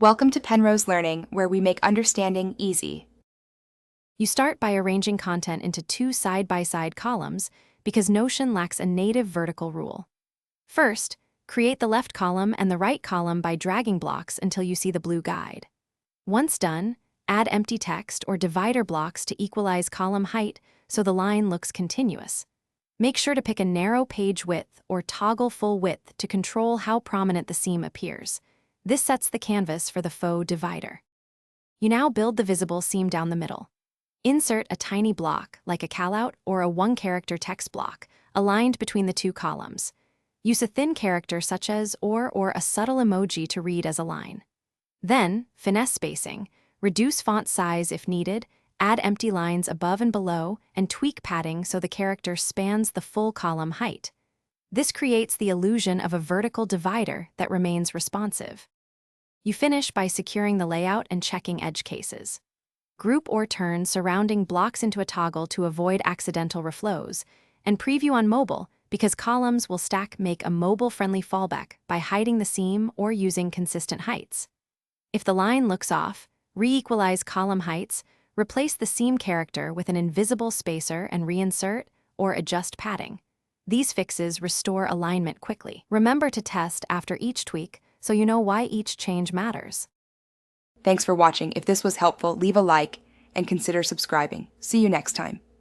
Welcome to Penrose Learning, where we make understanding easy. You start by arranging content into two side-by-side columns because Notion lacks a native vertical rule. First, create the left column and the right column by dragging blocks until you see the blue guide. Once done, add empty text or divider blocks to equalize column height so the line looks continuous. Make sure to pick a narrow page width or toggle full width to control how prominent the seam appears. This sets the canvas for the faux divider. You now build the visible seam down the middle. Insert a tiny block, like a callout or a one-character text block, aligned between the two columns. Use a thin character such as or a subtle emoji to read as a line. Then, finesse spacing, reduce font size if needed, add empty lines above and below, and tweak padding so the character spans the full column height. This creates the illusion of a vertical divider that remains responsive. You finish by securing the layout and checking edge cases. Group or turn surrounding blocks into a toggle to avoid accidental reflows, and preview on mobile because columns will stack make a mobile-friendly fallback by hiding the seam or using consistent heights. If the line looks off, re-equalize column heights, replace the seam character with an invisible spacer and reinsert or adjust padding. These fixes restore alignment quickly. Remember to test after each tweak so you know why each change matters. Thanks for watching. If this was helpful, leave a like and consider subscribing. See you next time.